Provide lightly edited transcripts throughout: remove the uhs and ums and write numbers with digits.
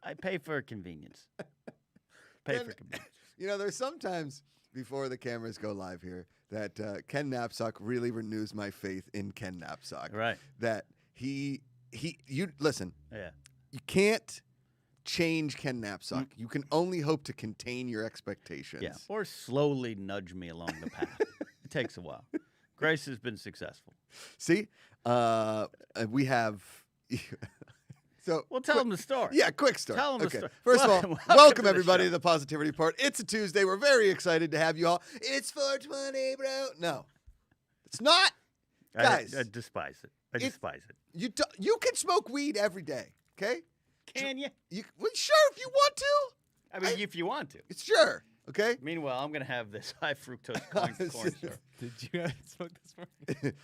I pay for convenience. Pay for convenience. There's sometimes before the cameras go live here that Ken Knapsack really renews my faith in Ken Knapsack. Right. That listen. Yeah. You can't change Ken Knapsack. You can only hope to contain your expectations. Yeah. Or slowly nudge me along the path. It takes a while. Grace has been successful. See, we have. So well, tell them the story. Yeah, quick story. Tell them the story. First of all, welcome everybody to the Positivity Report. It's a Tuesday. We're very excited to have you all. It's 420, bro. No, it's not. Guys, I despise it. I despise it. You can smoke weed every day, okay? Can you? Well, sure, if you want to. I mean, if you want to. Sure. Okay. Meanwhile, I'm going to have this high fructose corn syrup. Did you guys smoke this morning?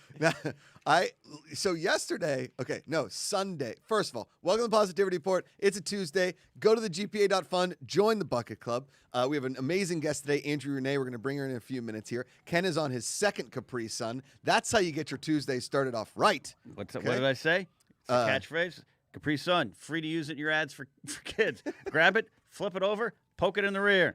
Sunday. First of all, welcome to the Positivity Report. It's a Tuesday. Go to the GPA.fund. Join the Bucket Club. We have an amazing guest today, Andrea Rene. We're going to bring her in a few minutes here. Ken is on his second Capri Sun. That's how you get your Tuesday started off right. What did I say? It's a catchphrase. Capri Sun, free to use it in your ads for kids. Grab it, flip it over, poke it in the rear.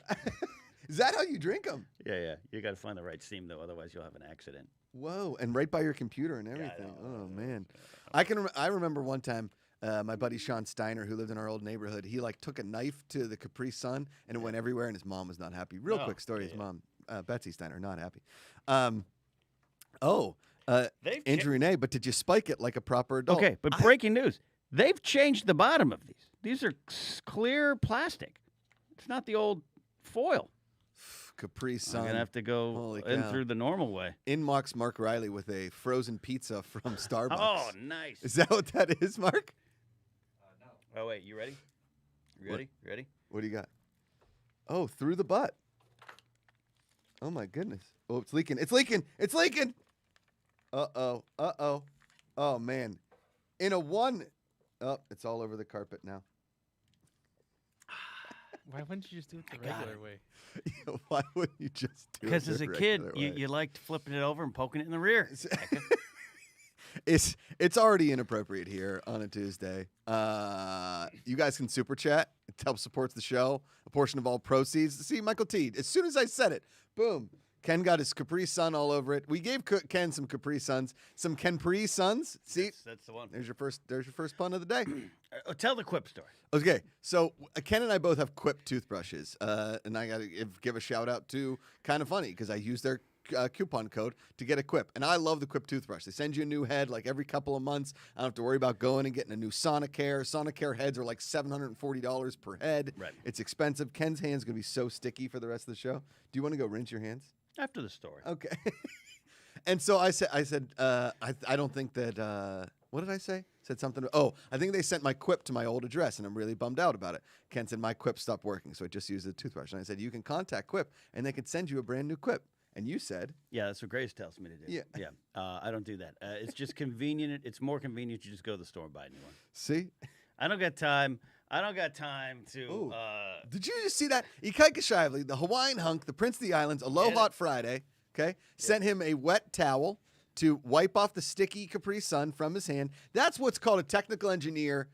Is that how you drink them? Yeah. You got to find the right steam, though. Otherwise, you'll have an accident. Whoa, and right by your computer and everything. Man. I remember one time my buddy Sean Steiner, who lived in our old neighborhood, he took a knife to the Capri Sun, and it went everywhere, and his mom was not happy. Real quick story, his mom, Betsy Steiner, not happy. Andrea Rene, but did you spike it like a proper adult? Okay, but breaking news. They've changed the bottom of these. These are clear plastic. It's not the old foil. Capri Sun. I'm going to have to go in through the normal way. Inbox Mark Riley with a frozen pizza from Starbucks. Oh, nice. Is that what that is, Mark? No. Oh, wait. You ready? Ready? What do you got? Oh, through the butt. Oh, my goodness. Oh, it's leaking. Uh-oh. Oh, man. Oh, it's all over the carpet now. Why wouldn't you just do it the regular way? Why wouldn't you just do it Because as a kid, you liked flipping it over and poking it in the rear. It's already inappropriate here on a Tuesday. You guys can super chat. It helps support the show. A portion of all proceeds. See, Michael T. As soon as I said it, boom. Ken got his Capri Sun all over it. We gave Ken some Capri Suns, some Ken-Pri Suns. See, that's the one. There's your first pun of the day. Tell the Quip story. Okay, so Ken and I both have Quip toothbrushes, and I got to give a shout out to Kind of Funny because I use their coupon code to get a Quip, and I love the Quip toothbrush. They send you a new head like every couple of months. I don't have to worry about going and getting a new Sonicare. Sonicare heads are like $740 per head. Right. It's expensive. Ken's hands gonna be so sticky for the rest of the show. Do you want to go rinse your hands? After the story. Okay. And so I said, I don't think that, what did I say? Said something. Oh, I think they sent my Quip to my old address, and I'm really bummed out about it. Ken said my Quip stopped working, so I just used the toothbrush. And I said, you can contact Quip, and they can send you a brand new Quip. And you said, yeah, that's what Grace tells me to do. Yeah. I don't do that. It's just convenient. It's more convenient to just go to the store and buy a new one. See, I don't got time to. Did you just see that? Ikaika Shively, the Hawaiian hunk, the Prince of the Islands, Aloha Friday, sent him a wet towel to wipe off the sticky Capri Sun from his hand. That's what's called a technical engineer,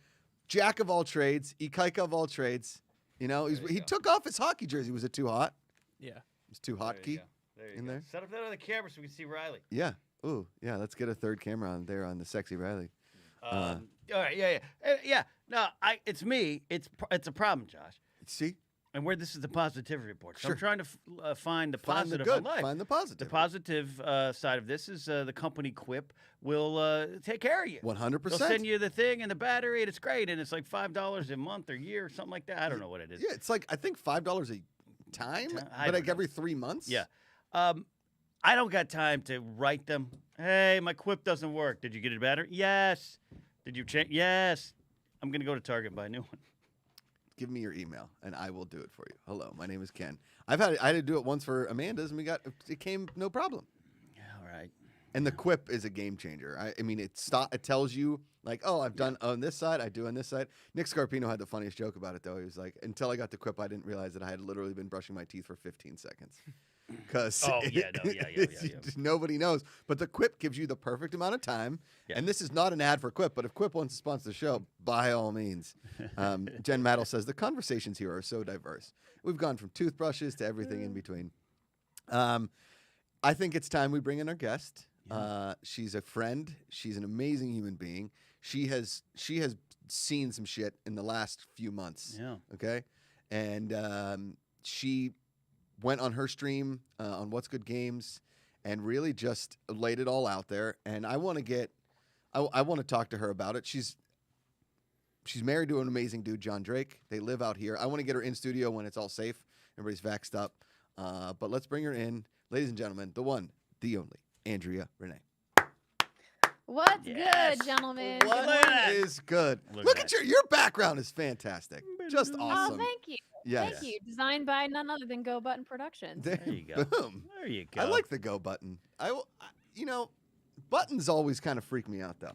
jack of all trades, Ikaika of all trades. He took off his hockey jersey. Was it too hot? Yeah. It was too hot, Key? There? Set up that other camera so we can see Riley. Yeah. Ooh, yeah, let's get a third camera on there on the sexy Riley. All right, yeah. No, it's me. It's a problem, Josh. See? And this is the positivity report. So Sure. I'm trying to find the positive good. in life. Find the positive. The positive side of this is the company Quip will take care of you. 100%. They'll send you the thing and the battery, and it's great. And it's like $5 a month or year or something like that. I don't know what it is. Yeah, it's like, I think $5 a time, but like every 3 months. Yeah. I don't got time to write them. Hey, my Quip doesn't work. Did you get a battery? Yes. Did you change? Yes. I'm going to go to Target and buy a new one. Give me your email, and I will do it for you. Hello, my name is Ken. I had to do it once for Amanda's, and it came no problem. Yeah, all right. And the Quip is a game changer. I mean, it tells you, like, oh, I've done on this side, I do on this side. Nick Scarpino had the funniest joke about it, though. He was like, until I got the Quip, I didn't realize that I had literally been brushing my teeth for 15 seconds. because Oh, yeah, no, yeah. nobody knows. But the Quip gives you the perfect amount of time. Yeah. And this is not an ad for Quip, but if Quip wants to sponsor the show, by all means. Jen Maddle says the conversations here are so diverse. We've gone from toothbrushes to everything in between. I think it's time we bring in our guest. She's a friend. She's an amazing human being. She has seen some shit in the last few months. Yeah. Okay, and she went on her stream on What's Good Games and really just laid it all out there. And I want to talk to her about it. She's married to an amazing dude, John Drake. They live out here. I want to get her in studio when it's all safe. Everybody's vaxxed up. But let's bring her in. Ladies and gentlemen, the one, the only, Andrea Rene. What's Yes. good, gentlemen? What Look at that. is good? Look Look at at your background is fantastic. Just awesome. Oh, thank you. Yes. Thank you. Designed by none other than Go Button Productions. There you go. Boom. There you go. I like the go button. Buttons always kind of freak me out though,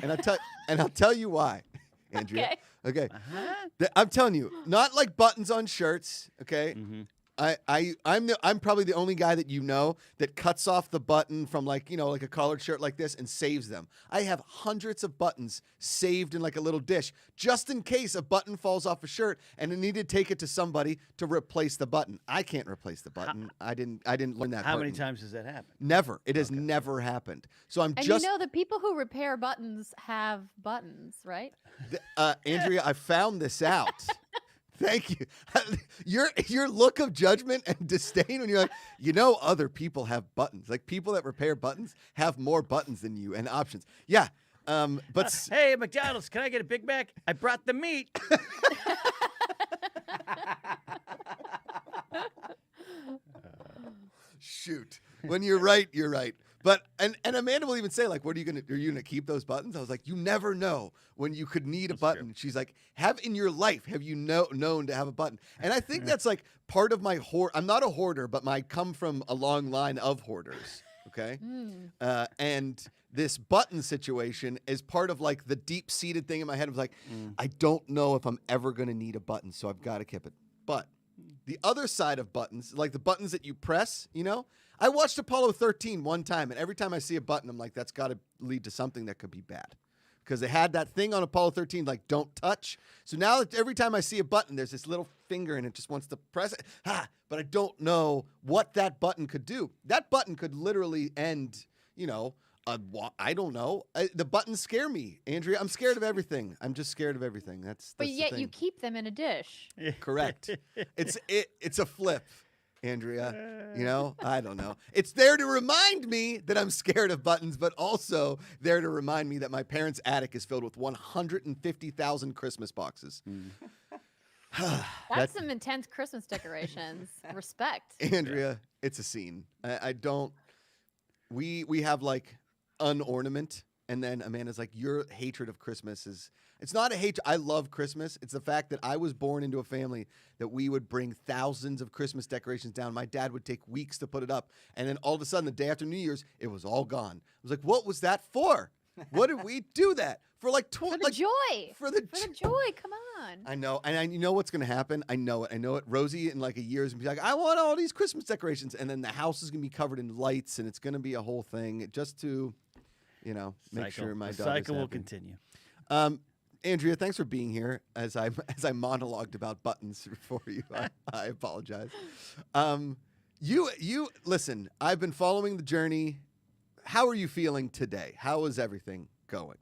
and I'll tell you why, Andrea. Okay. Uh-huh. I'm telling you, not like buttons on shirts. Okay. Mm-hmm. I'm probably the only guy that you know that cuts off the button from like a collared shirt like this and saves them. I have hundreds of buttons saved in like a little dish just in case a button falls off a shirt and I need to take it to somebody to replace the button. I can't replace the button. I didn't learn that. How many times has that happened? Never. It has never happened. So I'm And just you know the people who repair buttons have buttons, right? Andrea, I found this out. Thank you. Your look of judgment and disdain when you're like, other people have buttons. Like people that repair buttons have more buttons than you and options. Yeah. But Hey, McDonald's, can I get a Big Mac? I brought the meat. shoot. When you're right, you're right. But and Amanda will even say, like, are you gonna keep those buttons? I was like, you never know when you could need a button. true. She's like, have you known to have a button? And I think that's like part of my I'm not a hoarder, but I come from a long line of hoarders. Okay. And this button situation is part of like the deep seated thing in my head of like, I don't know if I'm ever gonna need a button, so I've got to keep it. But the other side of buttons, like the buttons that you press, I watched Apollo 13 one time, and every time I see a button, I'm like, that's got to lead to something that could be bad. Because they had that thing on Apollo 13, like, don't touch. So now every time I see a button, there's this little finger, and it just wants to press it. But I don't know what that button could do. That button could literally end, I don't know. The buttons scare me, Andrea. I'm scared of everything. I'm just scared of everything. That's But the yet thing. you keep them in a dish. Correct. It's a flip, Andrea. I don't know. It's there to remind me that I'm scared of buttons, but also there to remind me that my parents' attic is filled with 150,000 Christmas boxes. That's some intense Christmas decorations. Respect. Andrea, it's a scene. I don't. We have like an ornament, and then Amanda's like, your hatred of Christmas is. It's not a hatred. I love Christmas. It's the fact that I was born into a family that we would bring thousands of Christmas decorations down. My dad would take weeks to put it up. And then all of a sudden, the day after New Year's, it was all gone. I was like, what was that for? What did we do that? For like For the joy. For the joy. Come on. I know. And you know what's going to happen? I know it. Rosie, in like a year, is going to be like, I want all these Christmas decorations. And then the house is going to be covered in lights, and it's going to be a whole thing just to, make sure my the daughter's cycle will happy. continue. Andrea, thanks for being here. As I monologued about buttons for you, I apologize. You listen. I've been following the journey. How are you feeling today? How is everything going?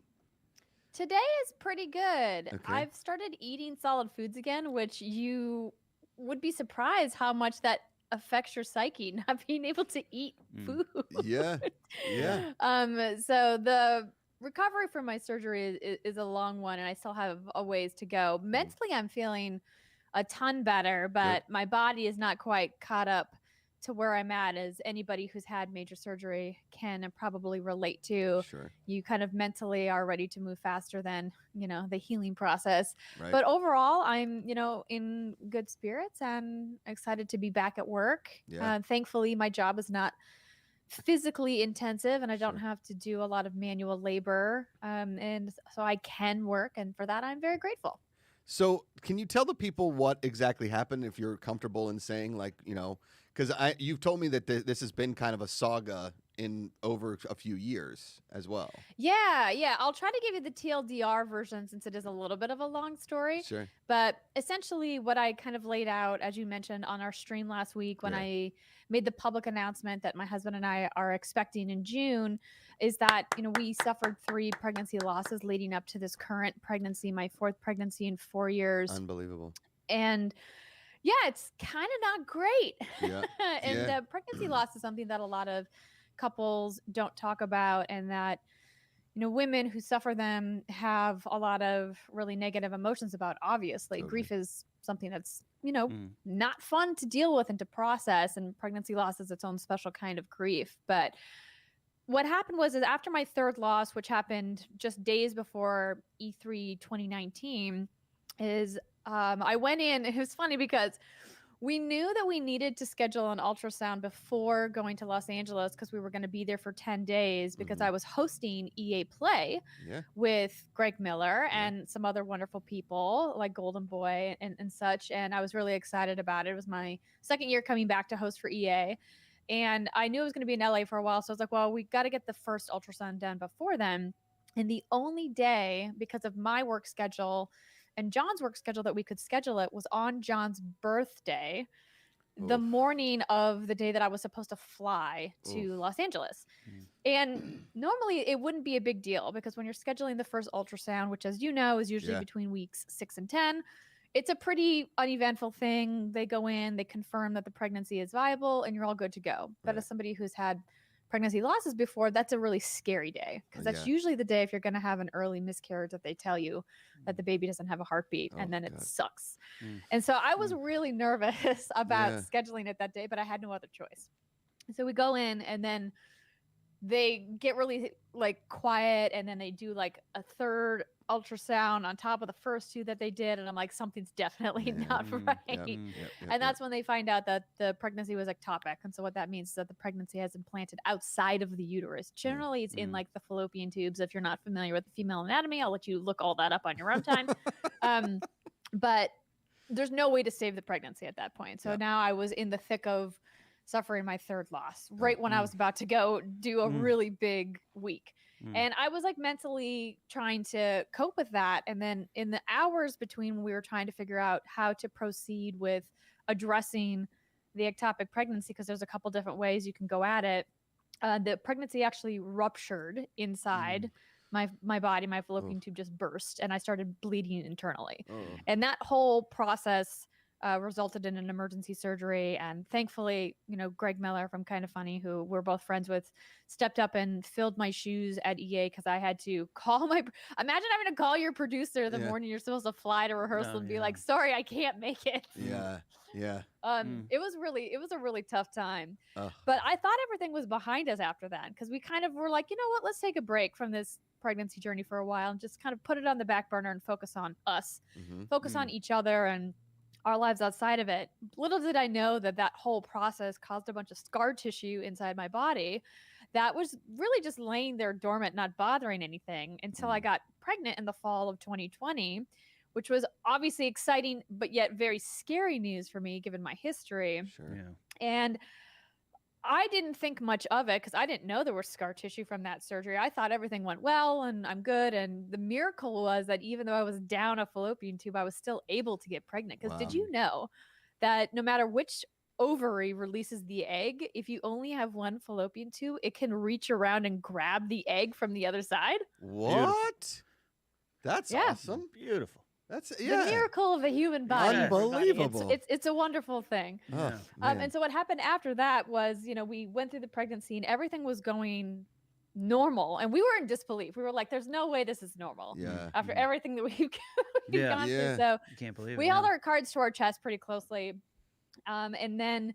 Today is pretty good. Okay. I've started eating solid foods again, which you would be surprised how much that affects your psyche, not being able to eat food. Yeah. So the recovery from my surgery is a long one, and I still have a ways to go. Mentally, I'm feeling a ton better, but my body is not quite caught up to where I'm at, as anybody who's had major surgery can probably relate to. Sure. You kind of mentally are ready to move faster than, the healing process. Right. But overall, I'm, in good spirits and excited to be back at work. Yeah. Thankfully, my job is not physically intensive, and I don't have to do a lot of manual labor. And so I can work. And for that, I'm very grateful. So can you tell the people what exactly happened, if you're comfortable in saying, like, Because you've told me that this has been kind of a saga in over a few years as well. Yeah. I'll try to give you the TLDR version since it is a little bit of a long story. Sure. But essentially, what I kind of laid out, as you mentioned on our stream last week, when I made the public announcement that my husband and I are expecting in June, is that we suffered 3 pregnancy losses leading up to this current pregnancy, my 4th pregnancy in 4 years. Unbelievable. And yeah, it's kind of not great. Yeah. And pregnancy loss is something that a lot of couples don't talk about, and that women who suffer them have a lot of really negative emotions about. Obviously, Totally. grief is something that's not fun to deal with and to process, and pregnancy loss is its own special kind of grief. But what happened is after my 3rd loss, which happened just days before E3 2019, is I went in. It was funny because we knew that we needed to schedule an ultrasound before going to Los Angeles because we were going to be there for 10 days because I was hosting EA Play with Greg Miller and some other wonderful people like Golden Boy and such. And I was really excited about it. It was my 2nd year coming back to host for EA. And I knew it was going to be in LA for a while. So I was like, well, we got to get the first ultrasound done before then. And the only day, because of my work schedule and John's work schedule, that we could schedule it was on John's birthday, the morning of the day that I was supposed to fly to Los Angeles. And normally it wouldn't be a big deal because when you're scheduling the first ultrasound, which as you know is usually between weeks 6 and 10, it's a pretty uneventful thing. They go in, they confirm that the pregnancy is viable, and you're all good to go. But as somebody who's had pregnancy losses before, that's a really scary day because that's usually the day, if you're going to have an early miscarriage, that they tell you that the baby doesn't have a heartbeat, and then it sucks. And so I was really nervous about scheduling it that day, but I had no other choice. So we go in, and then they get really quiet, and then they do a 3rd ultrasound on top of the first 2 that they did, and I'm like, something's definitely not right. And that's when they find out that the pregnancy was ectopic. And so what that means is that the pregnancy has implanted outside of the uterus. Generally it's in the fallopian tubes. If you're not familiar with the female anatomy, I'll let you look all that up on your own time. But there's no way to save the pregnancy at that point. So now I was in the thick of suffering my 3rd loss right when I was about to go do a really big week. And I was mentally trying to cope with that. And then in the hours between, we were trying to figure out how to proceed with addressing the ectopic pregnancy, because there's a couple different ways you can go at it. The pregnancy actually ruptured inside my body. My fallopian tube just burst, and I started bleeding internally. And that whole process resulted in an emergency surgery. And thankfully, Greg Miller from Kind of Funny, who we're both friends with, stepped up and filled my shoes at EA because I had to call imagine having to call your producer the morning you're supposed to fly to rehearsal and be like, sorry, I can't make it. It was a really tough time. But I thought everything was behind us after that, because we kind of were like, you know what, let's take a break from this pregnancy journey for a while and just kind of put it on the back burner and focus on us, focus on each other and our lives outside of it. Little did I know that whole process caused a bunch of scar tissue inside my body that was really just laying there dormant, not bothering anything, until I got pregnant in the fall of 2020, which was obviously exciting, but yet very scary news for me given my history. And I didn't think much of it because I didn't know there was scar tissue from that surgery. I thought everything went well and I'm good. And the miracle was that even though I was down a fallopian tube, I was still able to get pregnant. Because did you know that no matter which ovary releases the egg, if you only have one fallopian tube, it can reach around and grab the egg from the other side? What? That's awesome. Beautiful. That's the miracle of the human body. Unbelievable. It's a wonderful thing. And so what happened after that was, we went through the pregnancy and everything was going normal, and we were in disbelief. We were like, "There's no way this is normal." After everything that we've gone through, so you can't believe we held our cards to our chest pretty closely. And then,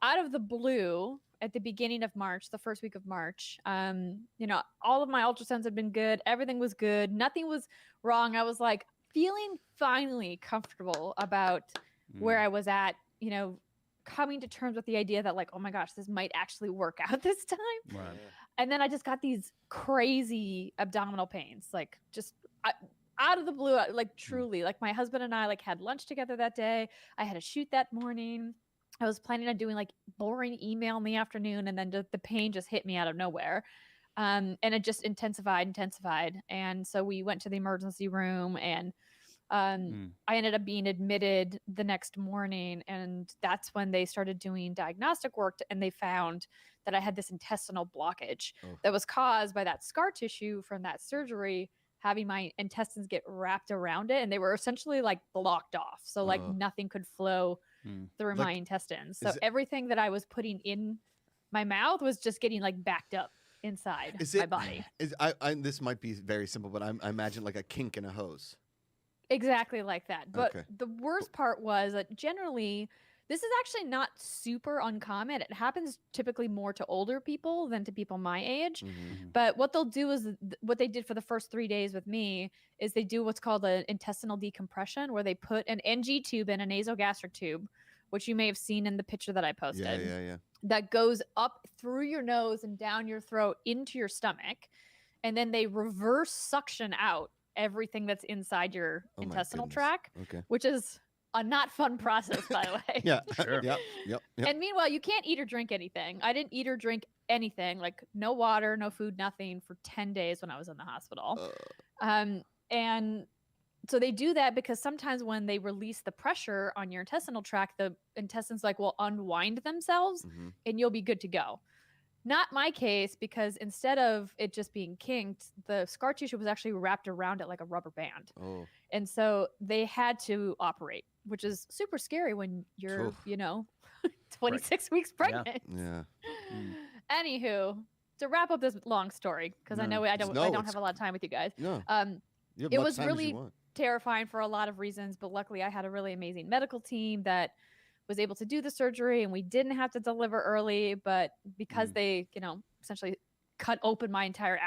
out of the blue, at the beginning of March, the first week of March, all of my ultrasounds had been good. Everything was good. Nothing was wrong. I was like, feeling finally comfortable about where I was at, coming to terms with the idea that oh my gosh, this might actually work out this time. Right. And then I just got these crazy abdominal pains, just out of the blue, truly. My husband and I had lunch together that day. I had a shoot that morning. I was planning on doing like boring email in the afternoon, and then the pain just hit me out of nowhere. And it just intensified. And so we went to the emergency room, and I ended up being admitted the next morning. And that's when they started doing diagnostic work, and they found that I had this intestinal blockage that was caused by that scar tissue from that surgery, having my intestines get wrapped around it. And they were essentially like blocked off. So like nothing could flow through my intestines. So everything that I was putting in my mouth was just getting like backed up inside my body. This might be very simple, but I imagine like a kink in a hose. Exactly like that. But the worst part was that generally, this is actually not super uncommon. It happens typically more to older people than to people my age. But what they'll do is what they did for the first 3 days with me is they do what's called an intestinal decompression, where they put an NG tube in, a nasogastric tube, which you may have seen in the picture that I posted. Yeah. That goes up through your nose and down your throat into your stomach. And then they reverse suction out everything that's inside your intestinal tract, which is a not fun process, by the way. Yeah, sure. Yep. And meanwhile, you can't eat or drink anything. I didn't eat or drink anything, like no water, no food, nothing for 10 days when I was in the hospital. And so they do that because sometimes when they release the pressure on your intestinal tract, the intestines like will unwind themselves and you'll be good to go. Not my case, because instead of it just being kinked, the scar tissue was actually wrapped around it like a rubber band. And so they had to operate, which is super scary when you're, 26 weeks pregnant. Yeah. Anywho, to wrap up this long story, because I know I don't have a lot of time with you guys. No. It was really terrifying for a lot of reasons, but luckily I had a really amazing medical team that was able to do the surgery, and we didn't have to deliver early. But because they, essentially cut open my entire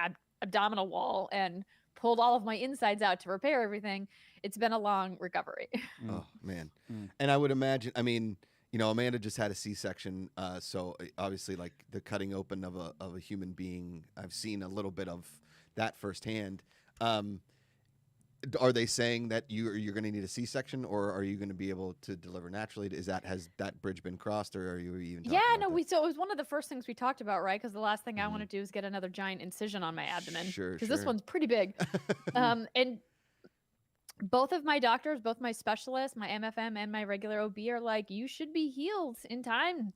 abdominal wall and pulled all of my insides out to repair everything, it's been a long recovery. Oh man. And I would imagine, Amanda just had a C-section, so obviously like the cutting open of a human being, I've seen a little bit of that firsthand. Are they saying that you're going to need a C-section, or are you going to be able to deliver naturally? Has that bridge been crossed, or are you even? So it was one of the first things we talked about, right? Because the last thing I want to do is get another giant incision on my abdomen. Sure. Because this one's pretty big. And both of my doctors, both my specialists, my MFM and my regular OB are like, you should be healed in time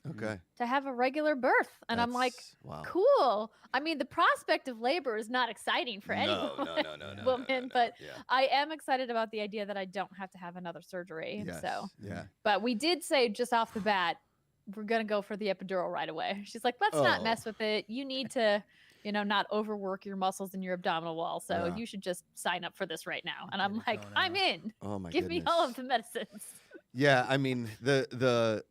to have a regular birth. And I'm like, wow. Cool. I mean, the prospect of labor is not exciting for any woman, but I am excited about the idea that I don't have to have another surgery. Yes. So, but we did say just off the bat, we're going to go for the epidural right away. She's like, let's not mess with it. You need to not overwork your muscles in your abdominal wall. So you should just sign up for this right now. And I'm like, I'm in. Oh my Give me all of the medicines. Yeah, I mean, the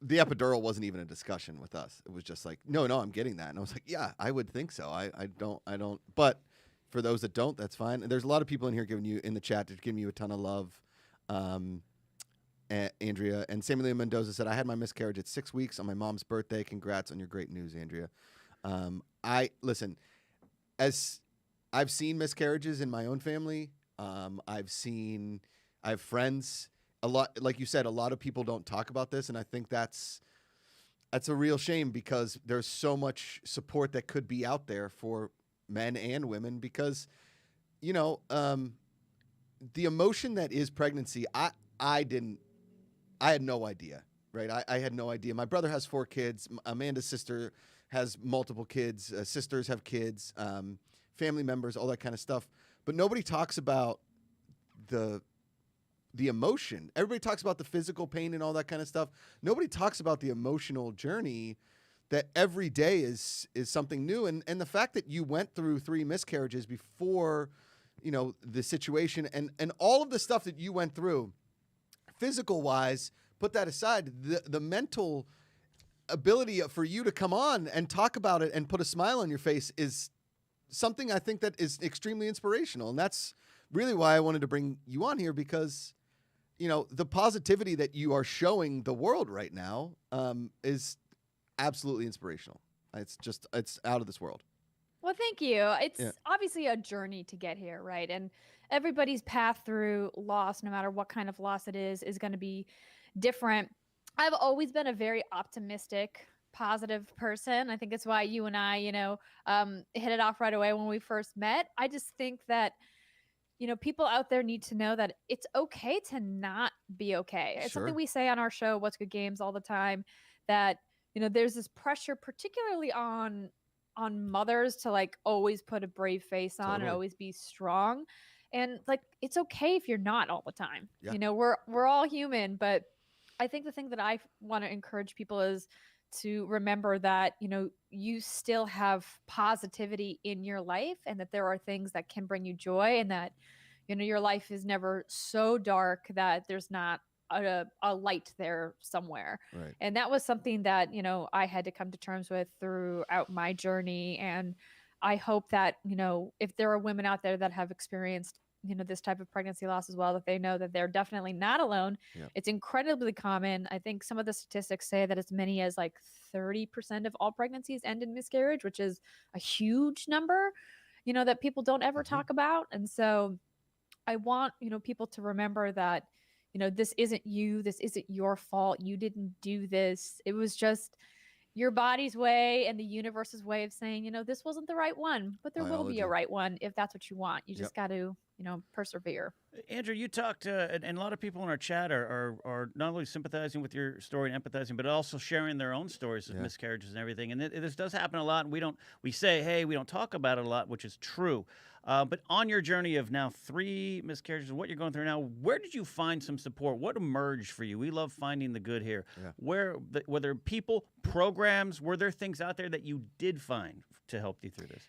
epidural wasn't even a discussion with us. It was just like, no, I'm getting that. And I was like, yeah, I would think so. I don't. But for those that don't, that's fine. And there's a lot of people in here in the chat that's giving you a ton of love. Andrea and Samuel Mendoza said, I had my miscarriage at 6 weeks on my mom's birthday. Congrats on your great news, Andrea. Listen, as I've seen miscarriages in my own family. I have friends, a lot, like you said, a lot of people don't talk about this. And I think that's a real shame, because there's so much support that could be out there for men and women, because, the emotion that is pregnancy, I had no idea, right? I had no idea. My brother has 4 kids. Amanda's sister has multiple kids. Sisters have kids, family members, all that kind of stuff. But nobody talks about the emotion. Everybody talks about the physical pain and all that kind of stuff. Nobody talks about the emotional journey that every day is something new. And the fact that you went through 3 miscarriages before, the situation and all of the stuff that you went through, physical wise, put that aside, the mental ability for you to come on and talk about it and put a smile on your face is something I think that is extremely inspirational. And that's really why I wanted to bring you on here, because, the positivity that you are showing the world right now is absolutely inspirational. It's out of this world. Well, thank you. It's obviously a journey to get here, right? And everybody's path through loss, no matter what kind of loss it is going to be different. I've always been a very optimistic, positive person. I think it's why you and I, hit it off right away when we first met. I just think that, people out there need to know that it's okay to not be okay. It's something Sure. we say on our show, What's Good Games, all the time, that, there's this pressure, particularly on mothers, to like always put a brave face on and Totally. always be strong. And like it's okay if you're not all the time. Yeah. We're all human, but I think the thing that I want to encourage people is to remember that, you still have positivity in your life, and that there are things that can bring you joy, and that, your life is never so dark that there's not a light there somewhere. Right. And that was something that, I had to come to terms with throughout my journey. And I hope that, if there are women out there that have experienced, this type of pregnancy loss as well, that they know that they're definitely not alone. Yeah. It's incredibly common. I think some of the statistics say that as many as like 30% of all pregnancies end in miscarriage, which is a huge number, that people don't ever talk about. And so I want, people to remember that, this isn't you, this isn't your fault. You didn't do this. It was just your body's way and the universe's way of saying, this wasn't the right one, but there will be a Biology. right one if that's what you want. You Yep. just got to, persevere. Andrew, you talked, and a lot of people in our chat are not only sympathizing with your story and empathizing, but also sharing their own stories of Yeah. miscarriages and everything. And this does happen a lot, and we say, hey, we don't talk about it a lot, which is true. But on your journey of now 3 miscarriages, what you're going through now, where did you find some support? What emerged for you? We love finding the good here. Yeah. Whether people, programs, were there things out there that you did find to help you through this?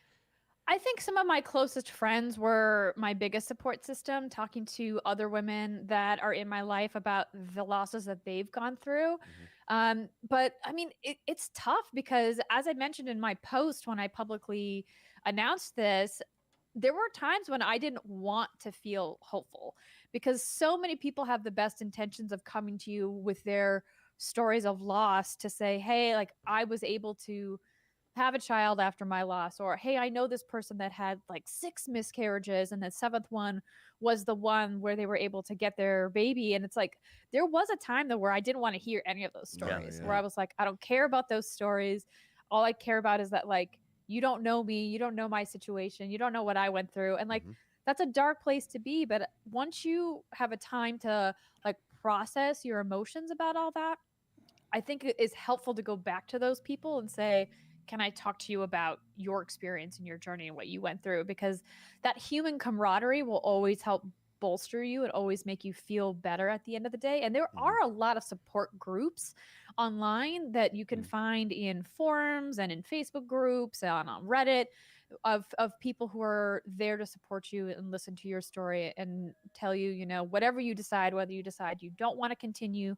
I think some of my closest friends were my biggest support system, talking to other women that are in my life about the losses that they've gone through. But I mean, it's tough because, as I mentioned in my post when I publicly announced this, there were times when I didn't want to feel hopeful, because so many people have the best intentions of coming to you with their stories of loss to say, hey, like I was able to have a child after my loss, or hey, I know this person that had like 6 miscarriages and the 7th one was the one where they were able to get their baby. And it's like there was a time though where I didn't want to hear any of those stories, Yeah. where I was like, I don't care about those stories. All I care about is that, like, you don't know me, you don't know my situation, you don't know what I went through. And like that's a dark place to be, but once you have a time to like process your emotions about all that, I think it is helpful to go back to those people and say, can I talk to you about your experience and your journey and what you went through? Because that human camaraderie will always help bolster you and always make you feel better at the end of the day. And there are a lot of support groups online that you can find in forums and in Facebook groups and on Reddit of people who are there to support you and listen to your story and tell you, whatever you decide, whether you decide you don't want to continue,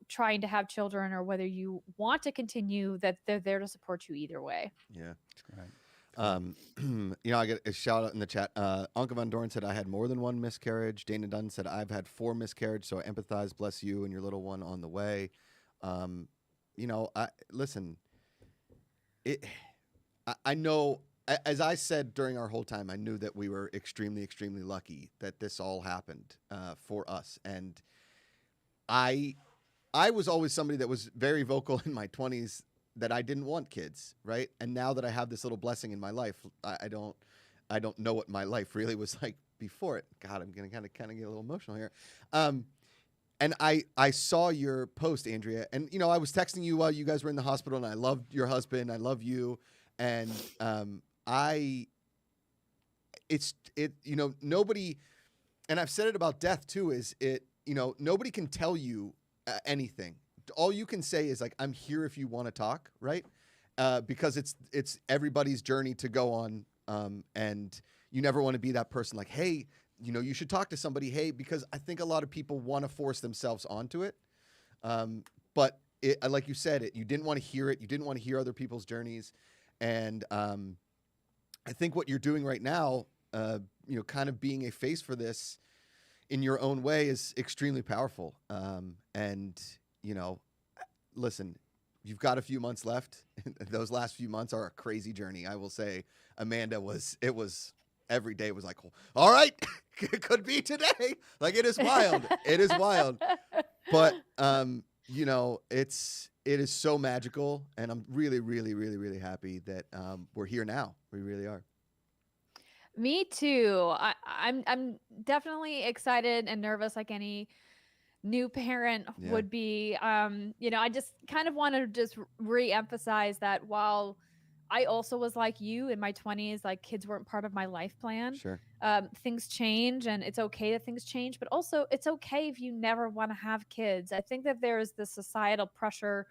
trying to have children, or whether you want to continue, that they're there to support you either way. Yeah. Right. I get a shout out in the chat. Anka Van Doren said, I had more than 1 miscarriage. Dana Dunn said, I've had 4 miscarriages, so I empathize. Bless you and your little one on the way. Listen, I know, as I said during our whole time, I knew that we were extremely, extremely lucky that this all happened for us. And I was always somebody that was very vocal in my 20s that I didn't want kids, right? And now that I have this little blessing in my life, I don't know what my life really was like before it. God, I'm gonna kind of get a little emotional here. And I saw your post, Andrea, and I was texting you while you guys were in the hospital, and I loved your husband, I love you, and nobody, and I've said it about death too, is nobody can tell you anything. All you can say is like, I'm here if you want to talk, right? Because it's everybody's journey to go on, and you never want to be that person like, hey, you should talk to somebody, hey, because I think a lot of people want to force themselves onto it. But like you said, you didn't want to hear it. You didn't want to hear other people's journeys. And I think what you're doing right now, kind of being a face for this in your own way, is extremely powerful. Listen, you've got a few months left. Those last few months are a crazy journey. I will say, Amanda every day was like, all right, it could be today. Like, it is wild. It is wild. But, you know, it is so magical, and I'm really, really, really, really happy that we're here now. We really are. Me too. I'm definitely excited and nervous like any new parent Yeah. would be. I just kind of want to just re-emphasize that while I also was like you in my 20s, like kids weren't part of my life plan. Sure. Things change, and it's okay that things change, but also it's okay if you never want to have kids. I think that there's this societal pressure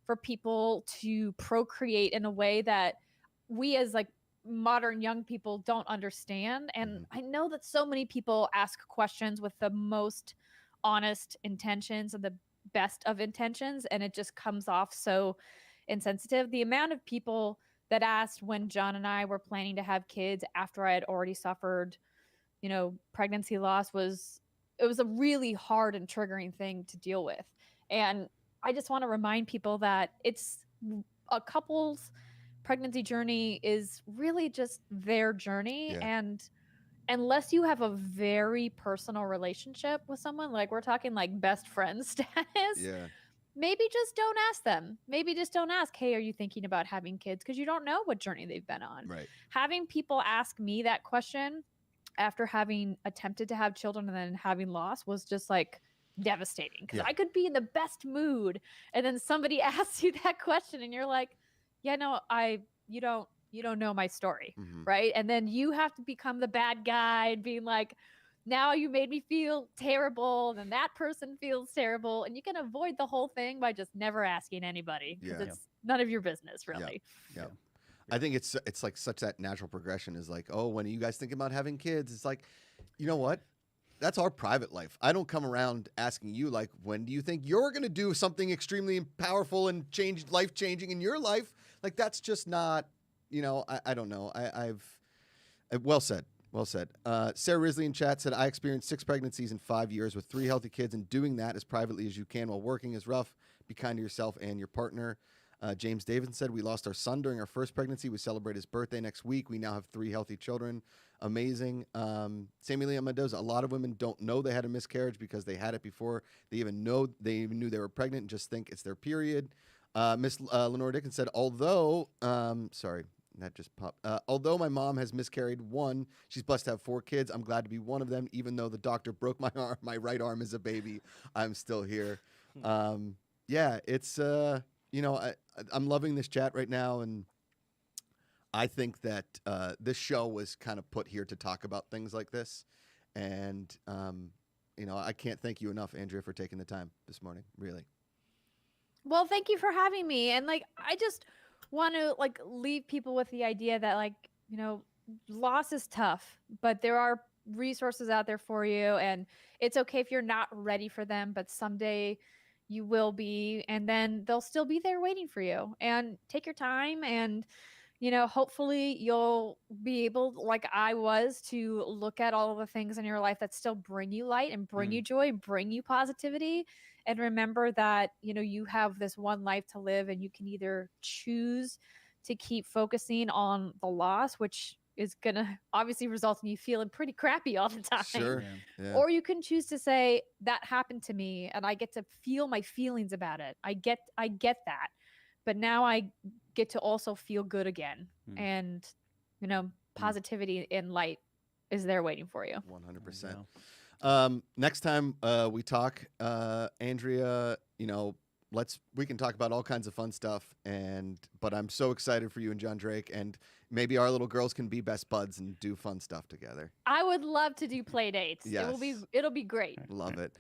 for people to procreate in a way that we as like modern young people don't understand. And I know that so many people ask questions with the most honest intentions and the best of intentions, and it just comes off so insensitive. The amount of people that asked when John and I were planning to have kids after I had already suffered, pregnancy loss it was a really hard and triggering thing to deal with. And I just want to remind people that it's a couple's pregnancy journey is really just their journey. Yeah. And unless you have a very personal relationship with someone, like we're talking like best friend status, Yeah. maybe just don't ask them. Maybe just don't ask, hey, are you thinking about having kids? Because you don't know what journey they've been on. Right. Having people ask me that question after having attempted to have children and then having lost was just like devastating. Because I could be in the best mood and then somebody asks you that question and you're like, yeah, no, you don't know my story, right? And then you have to become the bad guy and being like, now you made me feel terrible, and then that person feels terrible, and you can avoid the whole thing by just never asking anybody because it's none of your business, really. Yeah. I think it's like such that natural progression is like, oh, when are you guys thinking about having kids? It's like, you know what? That's our private life. I don't come around asking you, like, when do you think you're going to do something extremely powerful and life-changing in your life? Like, that's just not, I don't know. Well said. Well said. Sarah Risley in chat said, I experienced 6 pregnancies in 5 years with 3 healthy kids, and doing that as privately as you can while working is rough. Be kind to yourself and your partner. James Davidson said, we lost our son during our first pregnancy. We celebrate his birthday next week. We now have 3 healthy children. Amazing. Samuel Leon Mendoza, a lot of women don't know they had a miscarriage because they had it before they even knew they were pregnant and just think it's their period. Miss Lenore Dickens said, although my mom has miscarried 1, she's blessed to have 4 kids. I'm glad to be one of them. Even though the doctor broke my arm, my right arm is a baby, I'm still here. It's I'm loving this chat right now, and I think that this show was kind of put here to talk about things like this. And I can't thank you enough, Andrea, for taking the time this morning. Really. Well, thank you for having me. And I just want to leave people with the idea that loss is tough, but there are resources out there for you, and it's okay if you're not ready for them, but someday you will be, and then they'll still be there waiting for you. And take your time, and hopefully you'll be able, like I was, to look at all of the things in your life that still bring you light and bring you joy and bring you positivity. And remember that, you have this one life to live, and you can either choose to keep focusing on the loss, which is going to obviously result in you feeling pretty crappy all the time. Sure. Yeah. Or you can choose to say, that happened to me and I get to feel my feelings about it. I get that. But now I get to also feel good again. And, positivity and light is there waiting for you. 100%. Next time we talk, Andrea, we can talk about all kinds of fun stuff, but I'm so excited for you and John Drake, and maybe our little girls can be best buds and do fun stuff together. I would love to do play dates. Yes. It'll be great. Love it.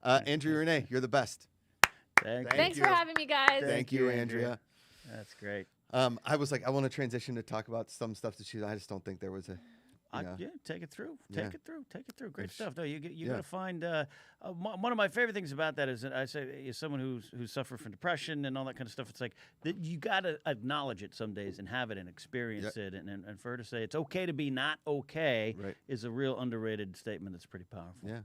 Andrea Rene, you're the best. Thanks for having me, guys. Thank you, Andrea. That's great. I was like, I want to transition to talk about some stuff that I just don't think there was a. Take it through. Take it through. Great stuff. No, you got to find. One of my favorite things about that is that I say, is someone who's suffered from depression and all that kind of stuff. It's like that you got to acknowledge it some days and have it and experience it. And for her to say it's okay to be not okay is a real underrated statement that's pretty powerful. Yeah.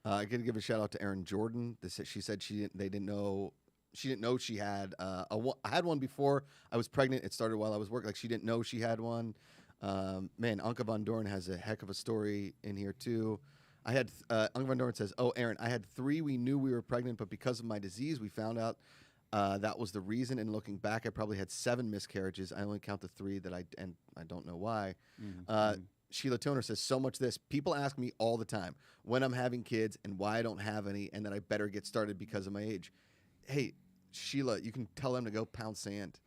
I got to give a shout out to Erin Jordan. She said she didn't know she had I had one before I was pregnant. It started while I was working. Like, she didn't know she had one. Man, Anka Von Dorn has a heck of a story in here too. I had Ung Van Doren says, "Oh, Aaron, I had 3. We knew we were pregnant, but because of my disease, we found out that was the reason. And looking back, I probably had 7 miscarriages. I only count the 3 that I don't know why." Sheila Toner says, "So much this. People ask me all the time when I'm having kids and why I don't have any, and that I better get started because of my age." Hey, Sheila, you can tell them to go pound sand.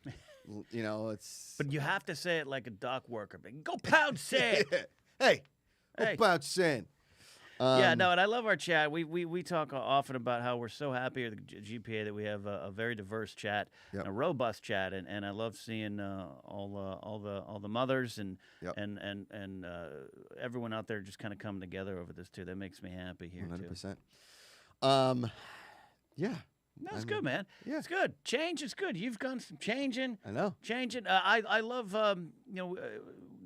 It's. But you have to say it like a dock worker. Go pound sand. Hey, go Hey. pound sand. Yeah, no, and I love our chat. We talk often about how we're so happy at the GPA that we have a very diverse chat, Yep. a robust chat, and I love seeing all the mothers and Yep. and everyone out there just kind of come together over this too. That makes me happy here 100%. too. Yeah. No, it's I good, mean, man. yeah. It's good. Change is good. You've gone some changing. I know. Changing. I love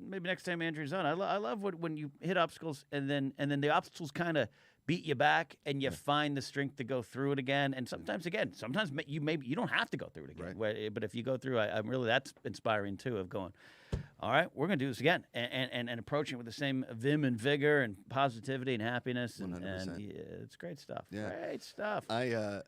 maybe next time Andrew's on. I love when you hit obstacles and then the obstacles kind of beat you back and you find the strength to go through it again. And sometimes you don't have to go through it again. Right. But if you go through, I'm really, that's inspiring too. Of going, all right, we're gonna do this again and approaching it with the same vim and vigor and positivity and happiness and 100%. it's great stuff. Yeah. Great stuff. I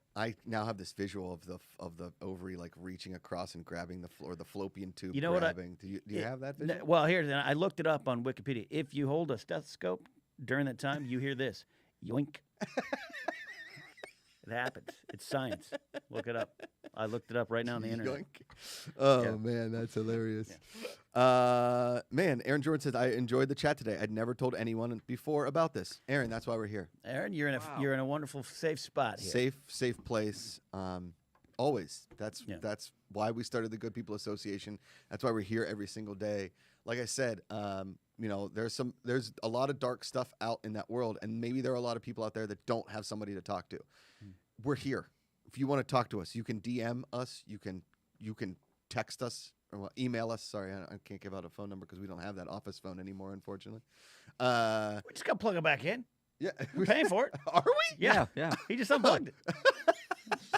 now have this visual of the ovary like reaching across and grabbing the floor, the fallopian tube. You know what grabbing. Do you have that visual? Well, I looked it up on Wikipedia. If you hold a stethoscope during that time, you hear this yoink. It happens. It's science. Look it up. I looked it up right now on the internet. Yoink. Oh Yeah. man, that's hilarious. Man, Aaron Jordan says, "I enjoyed the chat today. I'd never told anyone before about this." Aaron, that's why we're here. Aaron, you're in a wonderful, safe spot here. Safe place. Always. That's Yeah. that's why we started the Good People Association. That's why we're here every single day. Like I said, there's a lot of dark stuff out in that world, and maybe there are a lot of people out there that don't have somebody to talk to. We're here. If you want to talk to us, you can DM us. You can text us or email us. Sorry, I can't give out a phone number because we don't have that office phone anymore, unfortunately. We just got to plug it back in. Yeah, We're paying for it. Are we? Yeah. Yeah. He just unplugged it.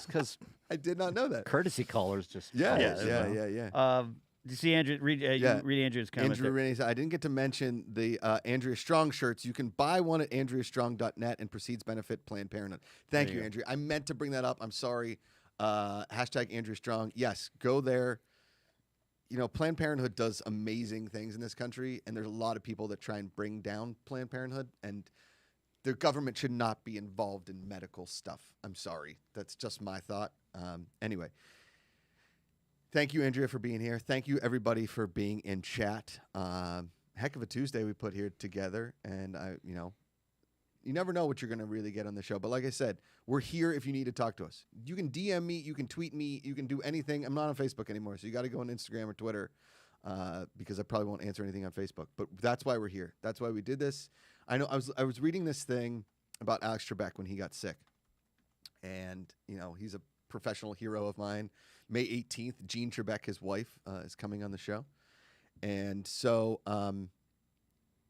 Because I did not know that. courtesy callers just. Yeah, Yeah, yeah. Did you see Andrew? Read Andrew's comment. Andrew there. Rene said, "I didn't get to mention the Andrea Strong shirts. You can buy one at andreastrong.net and proceeds benefit Planned Parenthood." Thank There you, you go. Andrea. I meant to bring that up. I'm sorry. Hashtag Andrea Strong. Yes, go there. Planned Parenthood does amazing things in this country, and there's a lot of people that try and bring down Planned Parenthood, and the government should not be involved in medical stuff. I'm sorry. That's just my thought. Anyway. Thank you, Andrea, for being here. Thank you, everybody, for being in chat. Heck of a Tuesday we put here together, and you never know what you're going to really get on the show. But like I said, we're here if you need to talk to us. You can DM me, you can tweet me, you can do anything. I'm not on Facebook anymore, so you got to go on Instagram or Twitter because I probably won't answer anything on Facebook. But that's why we're here. That's why we did this. I know I was reading this thing about Alex Trebek when he got sick, and he's a professional hero of mine. May 18th, Jean Trebek, his wife, is coming on the show. And so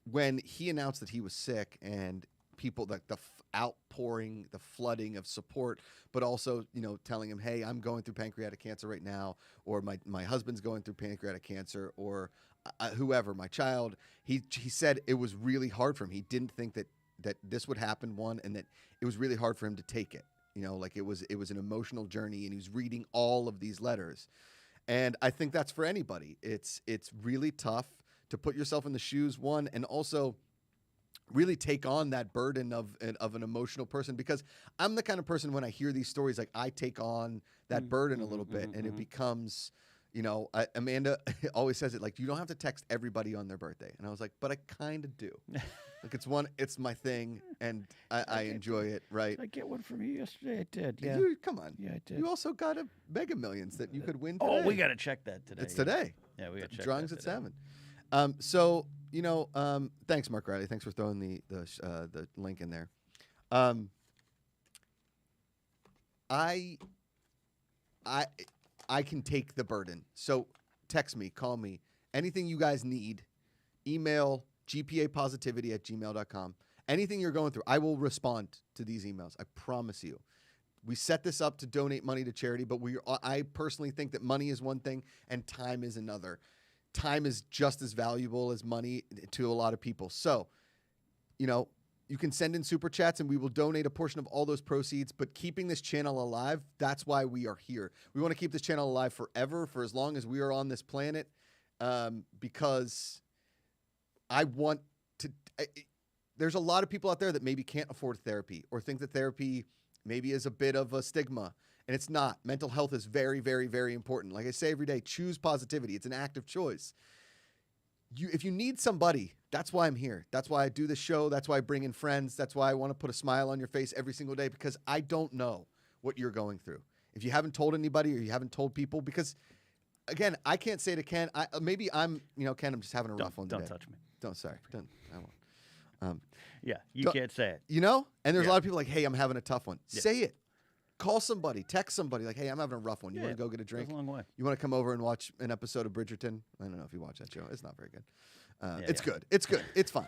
when he announced that he was sick and people, like the outpouring, the flooding of support, but also, telling him, hey, I'm going through pancreatic cancer right now, or my husband's going through pancreatic cancer, or whoever, my child, he said it was really hard for him. He didn't think that this would happen, one, and that it was really hard for him to take it. Like it was an emotional journey, and he was reading all of these letters. And I think that's for anybody. It's really tough to put yourself in the shoes, one, and also really take on that burden of an emotional person, because I'm the kind of person, when I hear these stories, like I take on that burden a little bit, and it becomes, Amanda always says it, like, you don't have to text everybody on their birthday. And I was like, but I kind of do. Like it's my thing, and I enjoy it, right? Did I get one from you yesterday? I did. Yeah. Come on. Yeah, I did. You also got a Mega Millions that you could win today. Oh, we got to check that today. It's today. Yeah, we got to check Drawing's that at today. 7. Thanks, Mark Riley. Thanks for throwing the link in there. I can take the burden. So text me, call me, anything you guys need. Email gpapositivity@gmail.com. Anything you're going through, I will respond to these emails. I promise you. We set this up to donate money to charity, but I personally think that money is one thing and time is another. Time is just as valuable as money to a lot of people. So, You can send in super chats and we will donate a portion of all those proceeds. But keeping this channel alive, that's why we are here. We want to keep this channel alive forever, for as long as we are on this planet, because I want to. There's a lot of people out there that maybe can't afford therapy or think that therapy maybe is a bit of a stigma. And it's not. Mental health is very, very, very important. Like I say every day, choose positivity. It's an active choice. If you need somebody, that's why I'm here. That's why I do this show. That's why I bring in friends. That's why I want to put a smile on your face every single day, because I don't know what you're going through. If you haven't told anybody or you haven't told people, because, again, I can't say to Ken, maybe I'm, Ken, I'm just having a rough one today. Don't touch me. I won't. Yeah, you can't say it. And there's a Yeah. lot of people like, hey, I'm having a tough one. Yeah. Say it. Call somebody, text somebody, like, hey, I'm having a rough one. You want to go get a drink? Goes a long way. You want to come over and watch an episode of Bridgerton? I don't know if you watch that show. It's not very good. It's yeah. good. It's good. It's fine.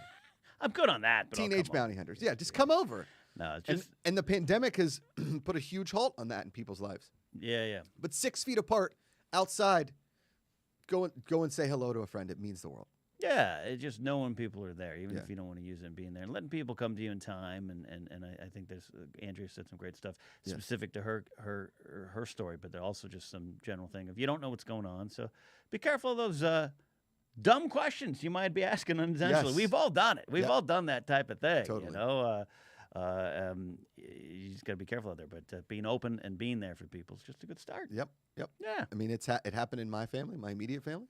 I'm good on that. But Teenage bounty hunters. Yeah, just come over. No, it's just And the pandemic has put a huge halt on that in people's lives. yeah. But 6 feet apart, outside, go and say hello to a friend. It means the world. Yeah, it's just knowing people are there, even Yeah. if you don't want to use it and being there, and letting people come to you in time. And I think there's Andrea said some great stuff Yeah. specific to her story, but they're also just some general thing. If you don't know what's going on, so be careful of those dumb questions you might be asking unintentionally. Yes. We've all done it. We've Yep. all done that type of thing. Totally. You just got to be careful out there. But being open and being there for people is just a good start. Yep. Yeah. I mean, it happened in my family, my immediate family,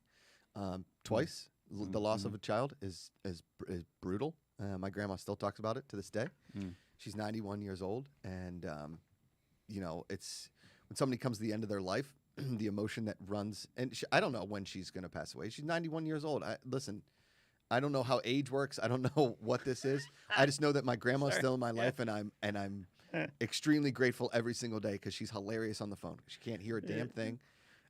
twice. The loss of a child is brutal. My grandma still talks about it to this day. Mm. She's 91 years old, and it's when somebody comes to the end of their life, the emotion that runs. And I don't know when she's going to pass away. She's 91 years old. Listen, I don't know how age works. I don't know what this is. I just know that my grandma's still in my life, and I'm extremely grateful every single day because she's hilarious on the phone. She can't hear a damn thing.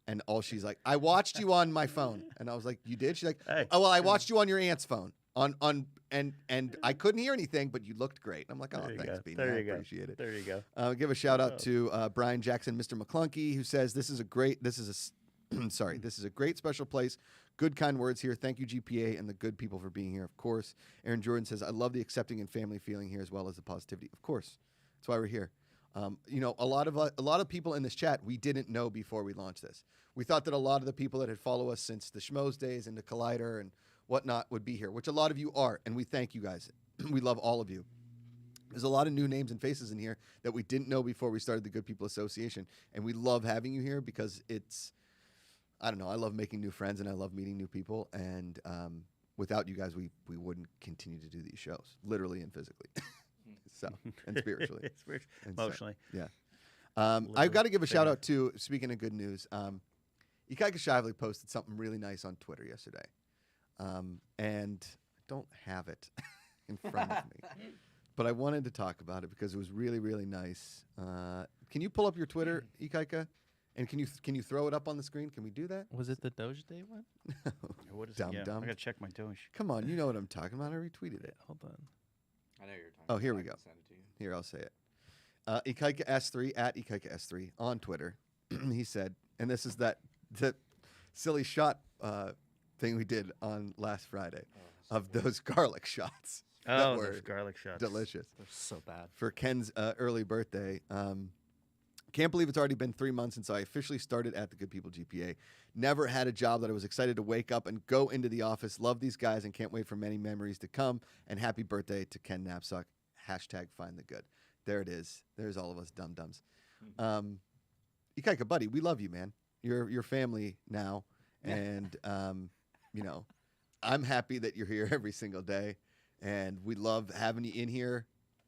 And she's like, I watched you on my phone. And I was like, you did? She's like, Hey. oh, well, I watched you on your aunt's phone. And I couldn't hear anything, but you looked great. I'm like, oh, There you thanks, go. Beanie. There I you go. appreciate it. There you go. Give a shout out to Brian Jackson, Mr. McClunky, who says this is a great special place. Good, kind words here. Thank you, GPA, and the good people for being here, of course. Aaron Jordan says, I love the accepting and family feeling here as well as the positivity. Of course. That's why we're here. A lot of people in this chat we didn't know before we launched this. We thought that a lot of the people that had followed us since the Schmoes days and the Collider and whatnot would be here, which a lot of you are, and we thank you guys. We love all of you. There's a lot of new names and faces in here that we didn't know before we started the Good People Association, and we love having you here because I don't know, I love making new friends and I love meeting new people, and without you guys, we wouldn't continue to do these shows, literally and physically. And spiritually. And so, Emotionally. yeah. I've got to give a shout out to, speaking of good news, Ikaika Shively posted something really nice on Twitter yesterday. And I don't have it in front of me. But I wanted to talk about it because it was really, really nice. Can you pull up your Twitter, Ikaika? And can you throw it up on the screen? Can we do that? Was it the Doge Day one? What is Dumb, it? Yeah, dumb. I gotta check my Doge. Come on, you know what I'm talking about. I retweeted it. Hold on. I know you're talking. Oh, here about we it. I go. can send it to you. Here, I'll say it. Ikaika S3 at Ikaika S3 on Twitter. He said, and this is the silly shot thing we did on last Friday of those garlic shots. that Oh, were those garlic shots. delicious. They're so bad. For Ken's early birthday. Can't believe it's already been 3 months since I officially started at the Good People GPA. Never had a job that I was excited to wake up and go into the office. Love these guys and can't wait for many memories to come. And happy birthday to Ken Knapsack. Hashtag find the good. There it is. There's all of us dum-dums. Ikaika, buddy, we love you, man. You're family now. And, I'm happy that you're here every single day. And we love having you in here.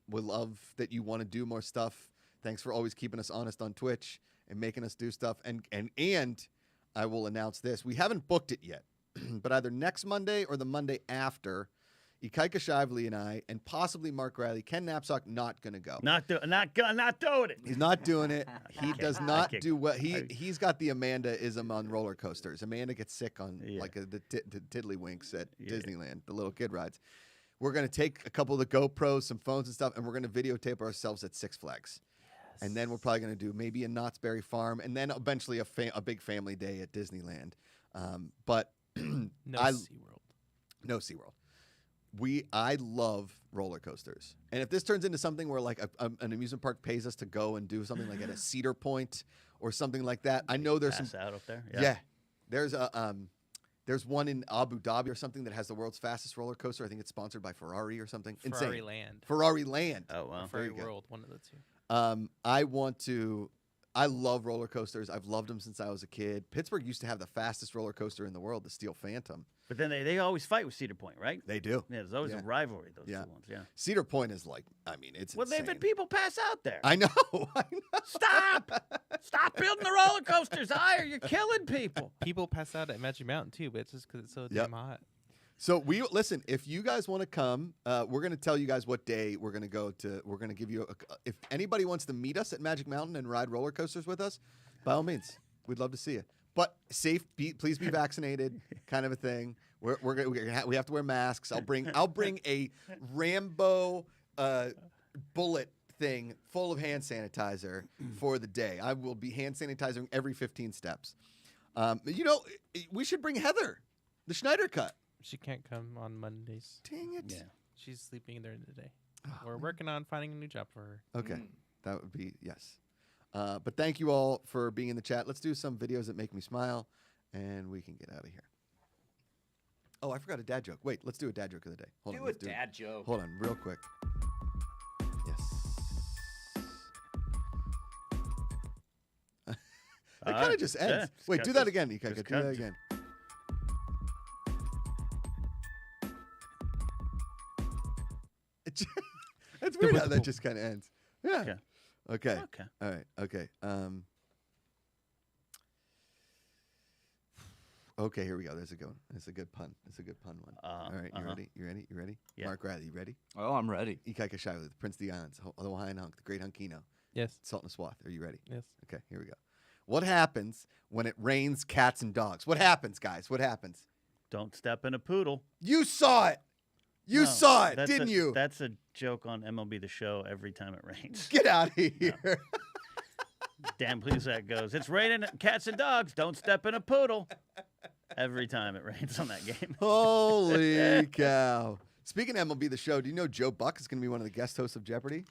We love that you want to do more stuff. Thanks for always keeping us honest on Twitch and making us do stuff. And I will announce this. We haven't booked it yet, but either next Monday or the Monday after, Ikaika Shively and I, and possibly Mark Riley, Ken Knapsack, not going to go. Not doing it. He's not doing it. He does not can't- do well. He's got the Amanda-ism on roller coasters. Amanda gets sick on the tiddlywinks at Disneyland, the little kid rides. We're going to take a couple of the GoPros, some phones and stuff, and we're going to videotape ourselves at Six Flags. And then we're probably going to do maybe a Knott's Berry Farm, and then eventually a big family day at Disneyland. But No I- SeaWorld. no SeaWorld. I love roller coasters. And if this turns into something where like an amusement park pays us to go and do something like at a Cedar Point or something like that, I know there's Pass out up there. yeah. There's one in Abu Dhabi or something that has the world's fastest roller coaster. I think it's sponsored by Ferrari or something. Ferrari Insane. Land. Ferrari Land. Oh wow. Ferrari you go. World, one of the two. I love roller coasters. I've loved them since I was a kid. Pittsburgh used to have the fastest roller coaster in the world, the Steel Phantom. But then they always fight with Cedar Point, right? They do. Yeah, there's always Yeah. a rivalry. Those Yeah. two ones. Yeah. Cedar Point is like, I mean, it's Well, they've insane. had people pass out there. I know. I know. Stop building the roller coasters higher. You're killing people. People pass out at Magic Mountain too, but it's just because it's so Yep. damn hot. So listen. If you guys want to come, we're going to tell you guys what day we're going to go to. We're going to give you. If anybody wants to meet us at Magic Mountain and ride roller coasters with us, by all means, we'd love to see you. But please be vaccinated, kind of a thing. We have to wear masks. I'll bring a Rambo bullet thing full of hand sanitizer for the day. I will be hand sanitizing every 15 steps. We should bring Heather, the Schneider cut. She can't come on Mondays. Dang it. Yeah. She's sleeping during the day. We're working on finding a new job for her. Okay, that would be yes. But thank you all for being in the chat. Let's do some videos that make me smile, and we can get out of here. Oh, I forgot a dad joke. Wait, let's do a dad joke of the day. Hold on, let's joke. Hold on, real quick. Yes. It kind of just ends. yeah, just Wait, cut do that this- again. You just do cut that it. again. It's weird how that just kind of ends. Yeah. Okay. Okay. All right. Okay. Okay, here we go. There's a good one. It's a good pun. It's a good pun one. All right, you ready? You ready? You ready? Yeah. Mark Riley, you ready? Oh, I'm ready. Ikaika Shively, the Prince of the Islands, the Hawaiian Hunk, the Great Hunkino, Yes. Salt and Swath. Are you ready? Yes. Okay, here we go. What happens when it rains cats and dogs? What happens, guys? What happens? Don't step in a poodle. You saw it. You No, saw it, that's didn't a- you? That's a joke on MLB The Show every time it rains. Get out of here. Damn please that goes. It's raining cats and dogs. Don't step in a poodle. Every time it rains on that game. Holy cow. Speaking of MLB The Show, do you know Joe Buck is going to be one of the guest hosts of Jeopardy?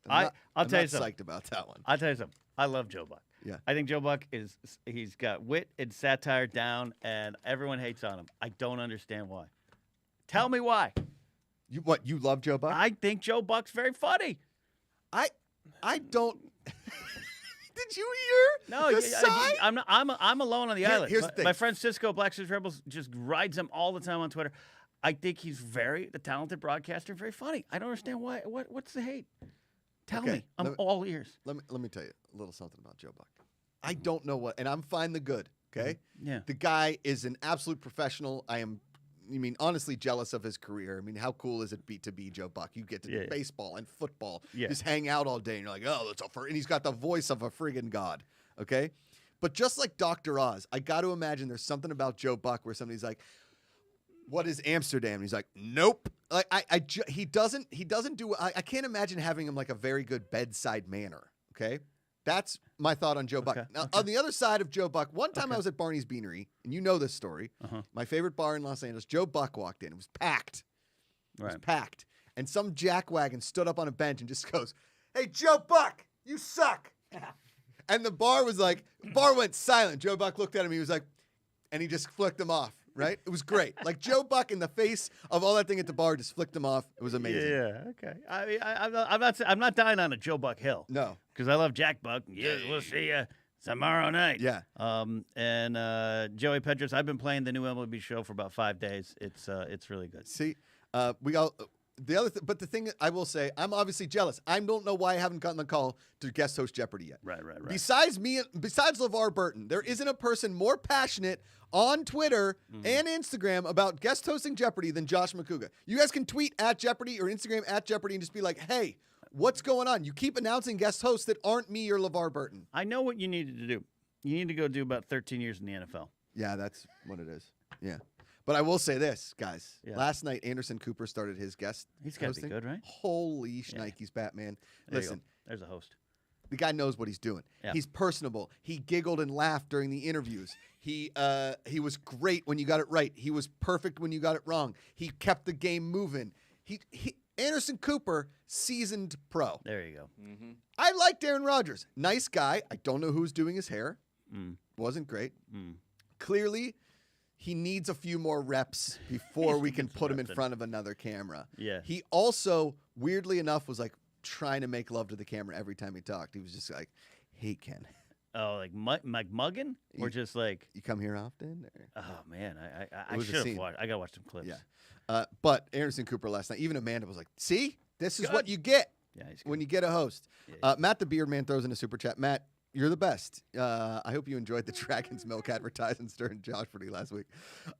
I'll I'm tell you not something. psyched about that one. I'll tell you something. I love Joe Buck. Yeah. I think Joe Buck he's got wit and satire down, and everyone hates on him. I don't understand why. Tell me why. You love Joe Buck? I think Joe Buck's very funny. I don't. Did you hear No, the sigh? I'm alone on the island. Here's the thing. My friend Cisco Black Street Rebels just rides him all the time on Twitter. I think he's very a talented broadcaster, very funny. I don't understand why. What's the hate? Tell Okay, me. I'm let me- all ears. Let me tell you a little something about Joe Buck. I don't know what, and I'm fine the good. Okay, Yeah. the guy is an absolute professional. Honestly jealous of his career. I mean, how cool is it to be Joe Buck? You get to do Yeah. baseball and football, Yeah. just hang out all day, and you're like, oh, that's and he's got the voice of a friggin' god. Okay, but just like Dr. Oz, I got to imagine there's something about Joe Buck where somebody's like, what is Amsterdam? And he's like, nope. Like he doesn't do. I can't imagine having him like a very good bedside manner. Okay, that's my thought on Joe Buck. Okay, Now okay. on the other side of Joe Buck, one time Okay. I was at Barney's Beanery, and you know this story. Uh-huh. My favorite bar in Los Angeles. Joe Buck walked in. It was packed. It was Right. packed, and some jackwagon stood up on a bench and just goes, "Hey, Joe Buck, you suck." And the bar went silent. Joe Buck looked at him. He was like, and he just flicked him off. Right? It was great. Like Joe Buck in the face of all that thing at the bar just flicked him off. It was amazing. Yeah. Okay. I mean, I'm not dying on a Joe Buck hill No. because I love Jack Buck. Yeah, we'll see you tomorrow night. Yeah. And Joey Pedros. I've been playing the new MLB show for about 5 days. It's really good. See, we got the other, but the thing I will say, I'm obviously jealous. I don't know why I haven't gotten the call to guest host Jeopardy yet. Right. Besides me, besides LeVar Burton, there isn't a person more passionate on Twitter and Instagram about guest hosting Jeopardy than Josh Macuga. You guys can tweet at Jeopardy or Instagram at Jeopardy and just be like, hey, what's going on? You keep announcing guest hosts that aren't me or LeVar Burton. I know what you needed to do. You need to go do about 13 years in the NFL. Yeah, that's what it is. Yeah. But I will say this, guys. Yeah. Last night, Anderson Cooper started his guest He's got to be hosting. good, right? Holy shnikes, Batman. There you go. Listen, There's a host. the guy knows what he's doing. Yeah. He's personable. He giggled and laughed during the interviews. He was great when you got it right. He was perfect when you got it wrong. He kept the game moving. Anderson Cooper, seasoned pro. There you go. I liked Aaron Rodgers. Nice guy. I don't know who's doing his hair. Mm. Wasn't great. Mm. Clearly, he needs a few more reps before we to can get some put him in reps in. front of another camera. Yeah. He also, weirdly enough, was like trying to make love to the camera every time he talked. He was just like, "Hey, Ken, Oh, like mugging, or just like, you come here often?" Or- oh man, I It was a should have scene. watched. I gotta watch some clips. Yeah. But Anderson Cooper last night, even Amanda was like, "See, this is Good. what you get Yeah, he's when good. you get a host." Yeah, Matt the Beard Man throws in a super chat. Matt, you're the best. I hope you enjoyed the Dragon's Milk advertisements during Josh Birdy last week.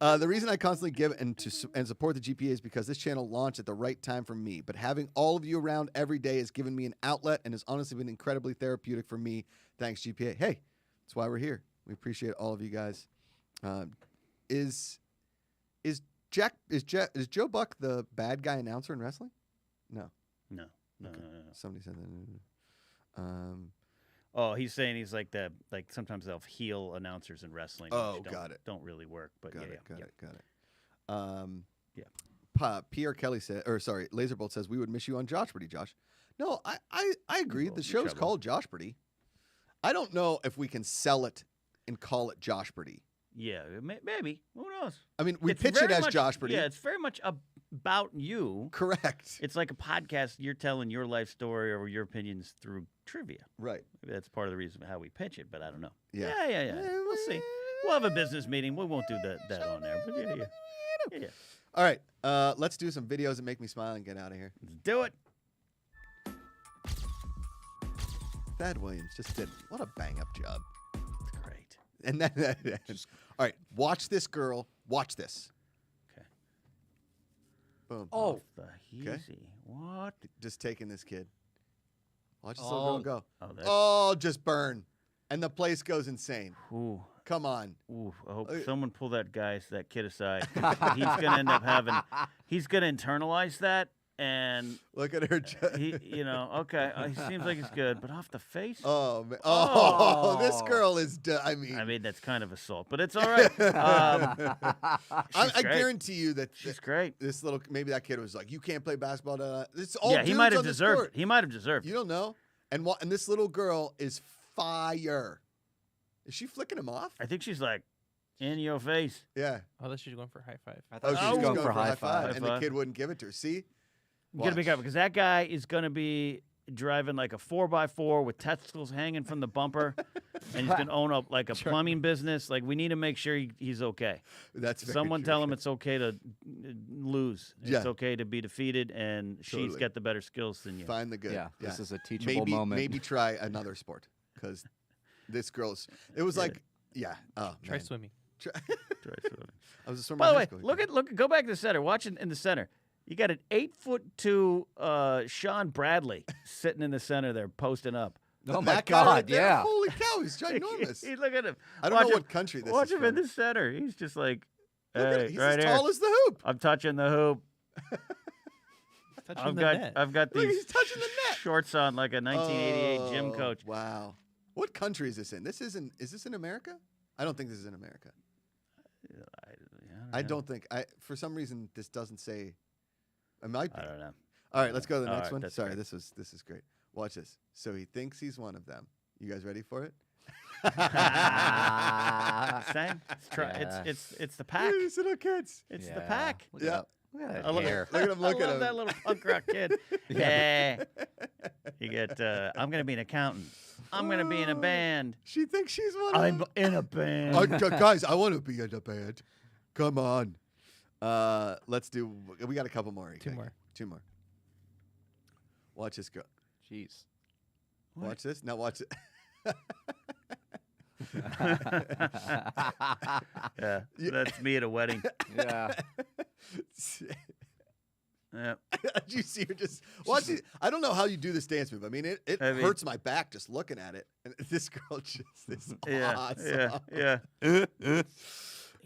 The reason I constantly give and support the GPA is because this channel launched at the right time for me. But having all of you around every day has given me an outlet and has honestly been incredibly therapeutic for me. Thanks, GPA. Hey, that's why we're here. We appreciate all of you guys. Is Joe Buck the bad guy announcer in wrestling? No. no. Okay. No. Somebody said that. Oh, he's saying he's like sometimes they'll have heel announcers in wrestling. Oh, which got it. Don't really work, but Got yeah, it. Got yeah. it. Got it. Yeah. Pierre Kelly said, or sorry, Laserbolt says we would miss you on Josh Birdy, Josh. No, I agree. Well, The no show's trouble. called Josh Birdy. I don't know if we can sell it and call it Josh Birdy. Yeah, maybe. Who knows? I mean, we It's pitch it very as much- Josh Birdy. Yeah, it's very much about you. Correct. It's like a podcast. You're telling your life story or your opinions through trivia. Right. Maybe that's part of the reason how we pitch it, but I don't know. Yeah. Yeah. We'll see. We'll have a business meeting. We won't do that on there, but yeah. All right. Let's do some videos that make me smile and get out of here. Let's do it. Thad Williams just did what a bang up job. It's great. And then, all right, watch this girl. Watch this. Okay. Boom. Oh, Off the easy. What? Just taking this kid. Watch this little girl go. Oh, that's. Oh, just burn. And the place goes insane. Ooh. Come on. Ooh, I hope Uh, someone pull that kid aside. 'Cause he's gonna end up having. He's gonna internalize that, and Look at her. he, okay, he seems like he's good, but off the face. Oh, man. Oh, this Oh. girl is. I mean, I mean, that's kind of assault, but it's all right. I great. guarantee you that She's great. this little, maybe that kid was like, you can't play basketball. It's all Yeah, he dudes might have on this deserved court. it. He might have deserved You it. don't know. And this little girl is fire. Is she flicking him off? I think she's like in your face. Yeah. Oh, that she's going for a high five. I Oh, thought she she was was going for a high five. and the High five. kid wouldn't give it to her. See? You gotta be Watch. careful because that guy is gonna be driving like a 4x4 with testicles hanging from the bumper, and he's gonna own up like a plumbing business. Like we need to make sure he's okay. That's very Someone true. tell him it's okay to lose. Yeah. It's okay to be defeated, and she's Totally. got the better skills than you. Find the good. Yeah, this is a teachable maybe, moment. Maybe try another sport because this girl's. It was Yeah. like, yeah. Oh, Try man. swimming. Try swimming. I was a swimmer. By in the high way, school. go back to the center. Watch it in the center. You got an 8'2" Sean Bradley sitting in the center there, posting up. Oh my That guy right God! there, Yeah. Holy cow, he's ginormous. Look at him. I don't Watch know him- what country this Watch is him in from. the center. He's just like, Look at hey, it. He's right as here. tall as the hoop. I'm touching the hoop. Touching I've the got net. I've got Look, these he's touching the net. shorts on like a 1988 gym Oh, coach. Wow. What country is this in? Is this in America? I don't think this is in America. I know. don't think. For some reason this doesn't say. It might be. I don't know. All right, let's go to the All next right, one. that's Sorry, great. this is great. Watch this. So he thinks he's one of them. You guys ready for it? Same. Yeah. It's the pack. These little kids. It's the Yeah. pack. Look Yeah. at that. Look at I that love, hair. Look at him, look I at love him. that little punk rock kid. Yeah. You get. I'm gonna be an accountant. I'm gonna be in a band. She thinks she's one of I'm them. in a band. Guys, I want to be in a band. Come on. Let's do. We got a couple more. Two more. Two more. Watch this go. Jeez. What? Watch this. Now watch it. Yeah, Yeah. that's me at a wedding. Yeah. Yeah. Did you see her just watch it? I don't know how you do this dance move. I mean, it I mean- hurts my back just looking at it. And this girl just is Yeah. awesome. Yeah.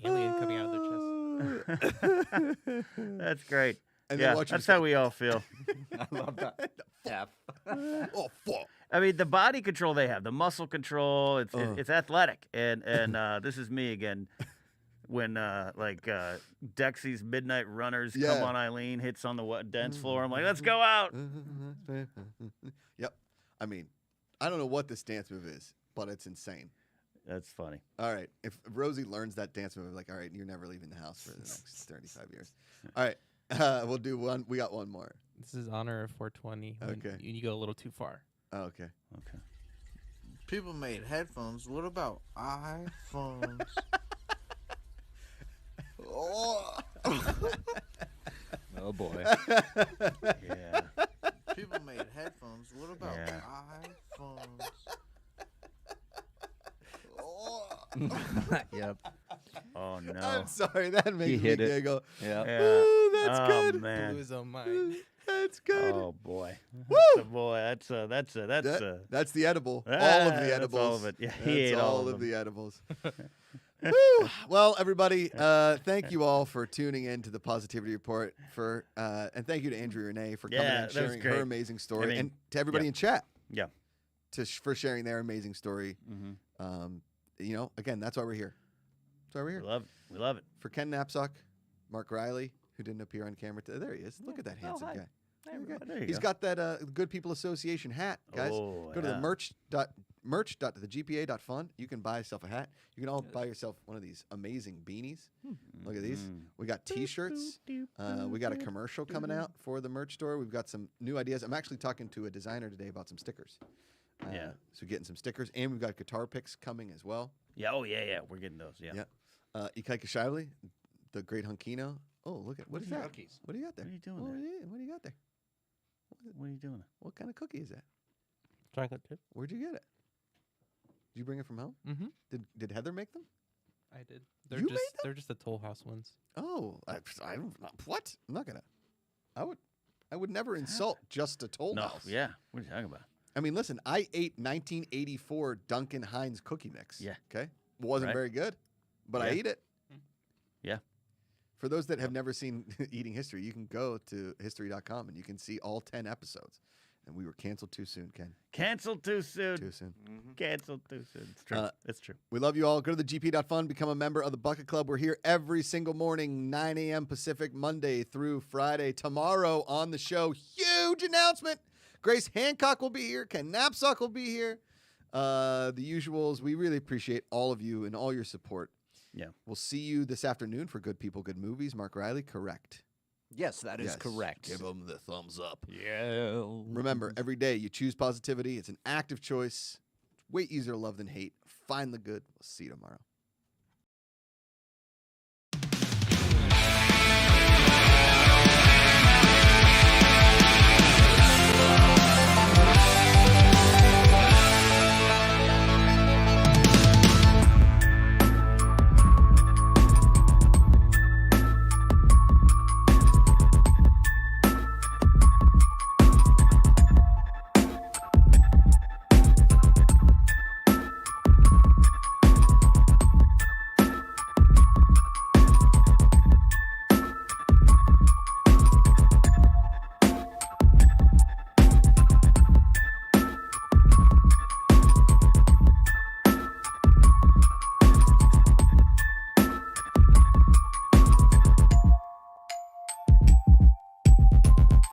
Alien coming out of their chest. Yeah. That's great. And Yeah, then watch her that's how we all feel. I love that. F. Oh, fuck. I mean, the body control they have, the muscle control, it's Oh. it's athletic, and this is me again. when Dexy's Midnight Runners Yeah. come on Eileen, hits on the dance floor. I'm like, let's go out. Yep. I mean, I don't know what this dance move is, but it's insane. That's funny. All right. If Rosie learns that dance move, like, all right, you're never leaving the house for the next 35 years. All right. We'll do one. We got one more. This is honor of 420. when Okay. You go a little too far. Oh, okay. Okay. People made headphones. What about iPhones? Oh. Oh boy. Yeah. People made headphones. What about Yeah. iPhones? Oh. Yep. Oh no. I'm sorry. That makes me hit it. giggle. Yep. Yeah. Ooh, that's oh, good. man. Blew his own mind. That's good. Oh boy. Woo! That's a boy. That's That's the edible. All of Ah, the that's edibles. all of it. Yeah, he That's ate all of of them. the edibles. Woo! Well, everybody, thank you all for tuning in to the Positivity Report. And thank you to Andrea Rene for coming Yeah, and that was sharing great. her amazing story, I mean, and to everybody yeah. in chat Yeah. for sharing their amazing story. Mm-hmm. Again, that's why we're here. That's why we're We here. love it. We love it. For Ken Knapsack, Mark Riley, who didn't appear on camera. There he is. Look at that Oh, handsome hi. guy. There you go. There you He's go. got that Good People Association hat, guys. Oh, Go to the yeah. merch.thegpa.fun. You can buy yourself a hat. You can all buy yourself one of these amazing beanies. Look at these. Mm. We got T-shirts. We got a commercial coming out for the merch store. We've got some new ideas. I'm actually talking to a designer today about some stickers. Yeah. So getting some stickers, and we've got guitar picks coming as well. Yeah. Oh, yeah, yeah. We're getting those. Yeah. Yeah. Ikaika Shively, the great Hunkino. Oh, look at what is that? Cookies. What do you got there? What are you doing Oh, there? yeah, what do you got there? What are you doing? What kind of cookie is that? Chocolate chip. Where'd you get it? Did you bring it from home? Mm-hmm. Did Heather make them? I did. They're You just made them? they're just the Toll House ones. Oh, I don't. What? I'm not gonna. I would never insult just a Toll No. House. Yeah. What are you talking about? I mean, listen. I ate 1984 Duncan Hines cookie mix. Yeah. Okay. Wasn't Right. very good, but I Yeah. ate it. Yeah. For those that have never seen Eating History, you can go to history.com and you can see all 10 episodes. And we were canceled too soon, Ken. Canceled too soon. Too soon. Canceled too soon. It's true. It's true. We love you all. Go to the gp.fun, become a member of the Bucket Club. We're here every single morning, 9 a.m. Pacific, Monday through Friday. Tomorrow on the show, huge announcement. Grace Hancock will be here. Ken Knapsack will be here. The usuals. We really appreciate all of you and all your support. Yeah. We'll see you this afternoon for Good People, Good Movies. Mark Riley, correct. Yes, that is Yes. correct. Give them the thumbs up. Yeah. Remember, every day you choose positivity. It's an active choice. It's way easier to love than hate. Find the good. We'll see you tomorrow.